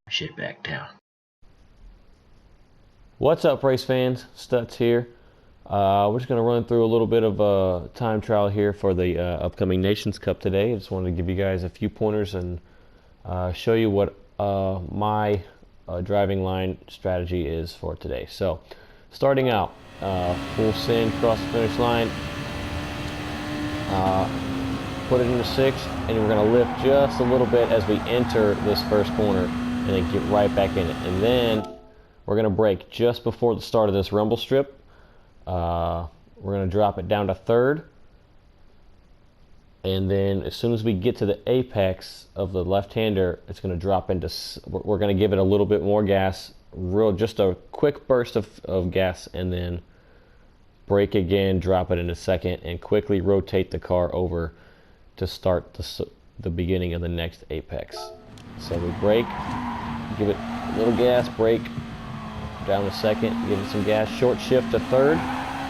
shit back down. What's up, race fans? Stutz here. We're just going to run through a little bit of a time trial here for the upcoming Nations Cup today. I just wanted to give you guys a few pointers and show you what my driving line strategy is for today. So, starting out, full send, cross the finish line, put it into sixth, and we're going to lift just a little bit as we enter this first corner, and then get right back in it. And then we're going to brake just before the start of this rumble strip. We're going to drop it down to third. And then as soon as we get to the apex of the left-hander, it's going to drop into, we're going to give it a little bit more gas, just a quick burst of gas, and then brake again, drop it into second, and quickly rotate the car over to start the beginning of the next apex. So we brake, give it a little gas, brake, down to second, give it some gas, short shift to third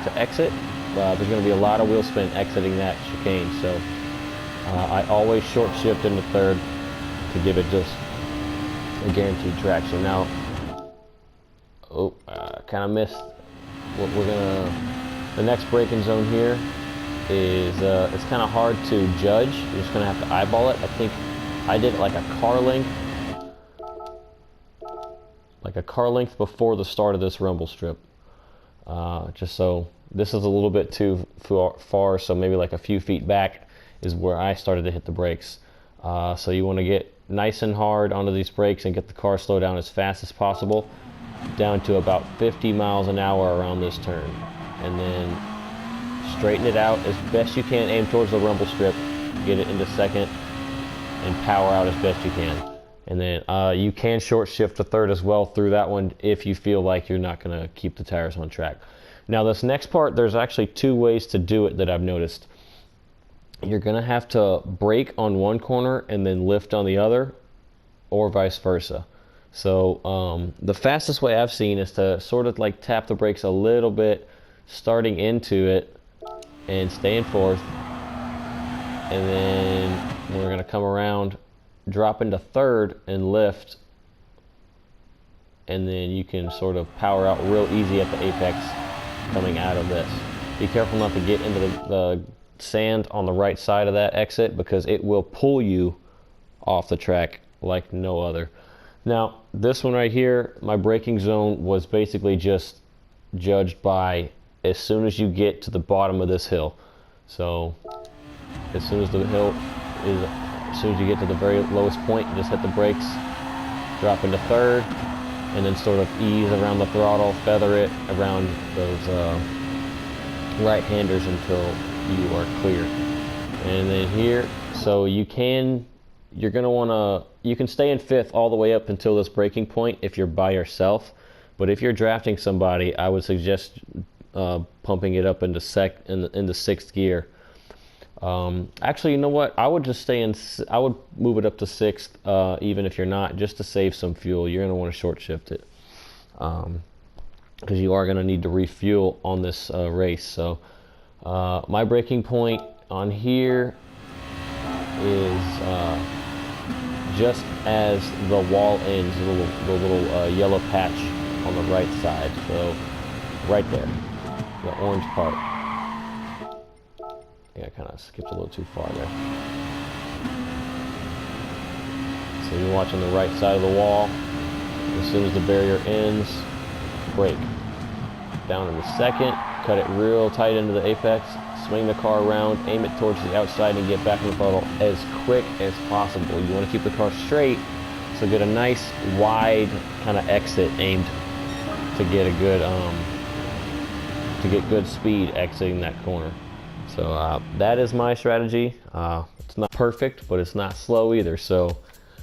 to exit. There's going to be a lot of wheel spin exiting that chicane, so I always short shift into third to give it just a guaranteed traction. Now, kind of missed what we're gonna. The next braking zone here is it's kind of hard to judge. You're just gonna have to eyeball it. I think I did it like a car length before the start of this rumble strip. Just so this is a little bit too far, so maybe like a few feet back is where I started to hit the brakes. So you want to get nice and hard onto these brakes and get the car slow down as fast as possible, down to about 50 miles an hour around this turn, and then straighten it out as best you can, aim towards the rumble strip, get it into second, and power out as best you can. And then you can short shift to third as well through that one if you feel like you're not going to keep the tires on track. Now this next part, there's actually two ways to do it that I've noticed. You're going to have to brake on one corner and then lift on the other, or vice versa. So the fastest way I've seen is to sort of like tap the brakes a little bit, starting into it and staying fourth. And then we're going to come around, drop into third and lift, and then you can sort of power out real easy at the apex coming out of this. Be careful not to get into the sand on the right side of that exit, because it will pull you off the track like no other. Now this one right here, my braking zone was basically just judged by as soon as you get to the bottom of this hill. So as soon as the hill is, as soon as you get to the very lowest point, you just hit the brakes, drop into third, and then sort of ease around the throttle, feather it around those right-handers until you are clear. And then here, so you can stay in fifth all the way up until this braking point if you're by yourself. But if you're drafting somebody, I would suggest pumping it up into sixth gear. Actually, you know what? I would just I would move it up to sixth, even if you're not, just to save some fuel. You're going to want to short shift it, because you are going to need to refuel on this race. So my braking point on here is just as the wall ends, the little yellow patch on the right side. So right there, the orange part. Yeah, I kind of skipped a little too far there. So you're watching the right side of the wall. As soon as the barrier ends, brake. Down in the second, cut it real tight into the apex, swing the car around, aim it towards the outside, and get back in the throttle as quick as possible. You want to keep the car straight, so get a nice wide kind of exit aimed to get a good good speed exiting that corner. So that is my strategy. It's not perfect, but it's not slow either. So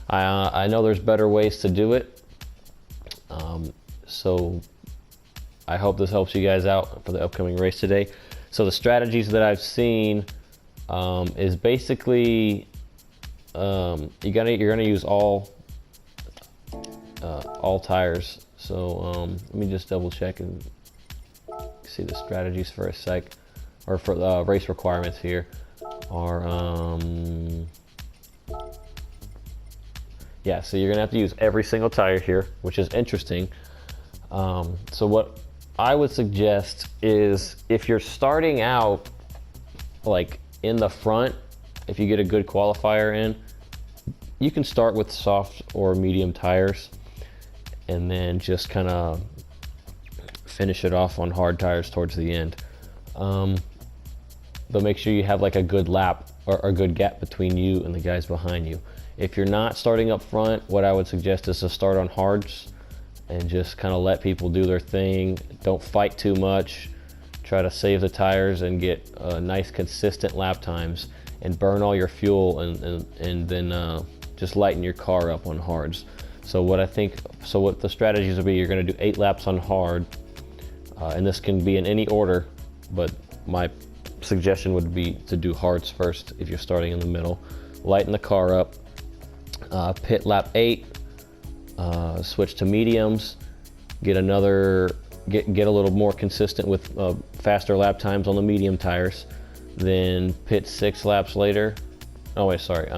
I know there's better ways to do it. So I hope this helps you guys out for the upcoming race today. So the strategies that I've seen is basically you're gonna use all tires. So let me just double check and see the strategies for a sec, or for the race requirements here are Yeah, so you're gonna have to use every single tire here, which is interesting. So what I would suggest is, if you're starting out like in the front, if you get a good qualifier in, you can start with soft or medium tires and then just kind of finish it off on hard tires towards the end. But make sure you have like a good lap or a good gap between you and the guys behind you. If you're not starting up front, what I would suggest is to start on hards and just kind of let people do their thing. Don't fight too much. Try to save the tires and get nice consistent lap times and burn all your fuel, and then just lighten your car up on hards. So what the strategies will be, you're going to do 8 laps on hard, and this can be in any order, but my suggestion would be to do hards first if you're starting in the middle. Lighten the car up, pit lap 8, switch to mediums, get a little more consistent with faster lap times on the medium tires, then pit 6 laps later. Oh wait, sorry.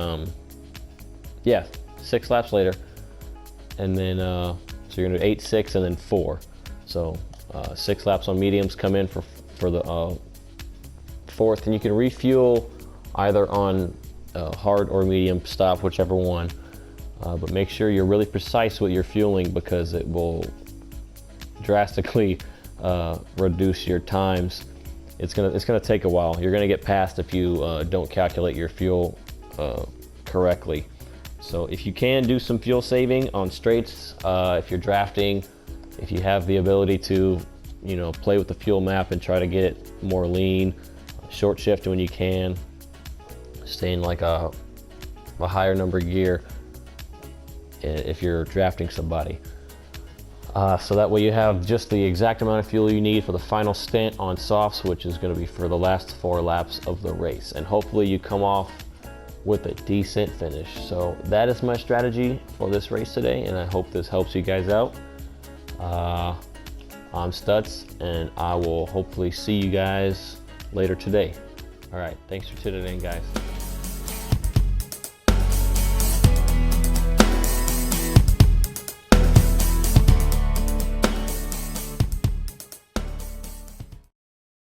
Yeah, 6 laps later, and then so you're gonna do 8, 6, and then 4. So 6 laps on mediums, come in for the 4th, and you can refuel either on hard or medium, stop whichever one. But make sure you're really precise with your fueling, because it will drastically reduce your times. It's gonna take a while. You're gonna get passed if you don't calculate your fuel correctly. So if you can do some fuel saving on straights, if you're drafting, if you have the ability to, play with the fuel map and try to get it more lean, short shift when you can, stay in like a higher number gear if you're drafting somebody. So that way you have just the exact amount of fuel you need for the final stint on softs, which is going to be for the last 4 laps of the race. And hopefully you come off with a decent finish. So that is my strategy for this race today, and I hope this helps you guys out. I'm Stutz, and I will hopefully see you guys later today. All right, thanks for tuning in, guys.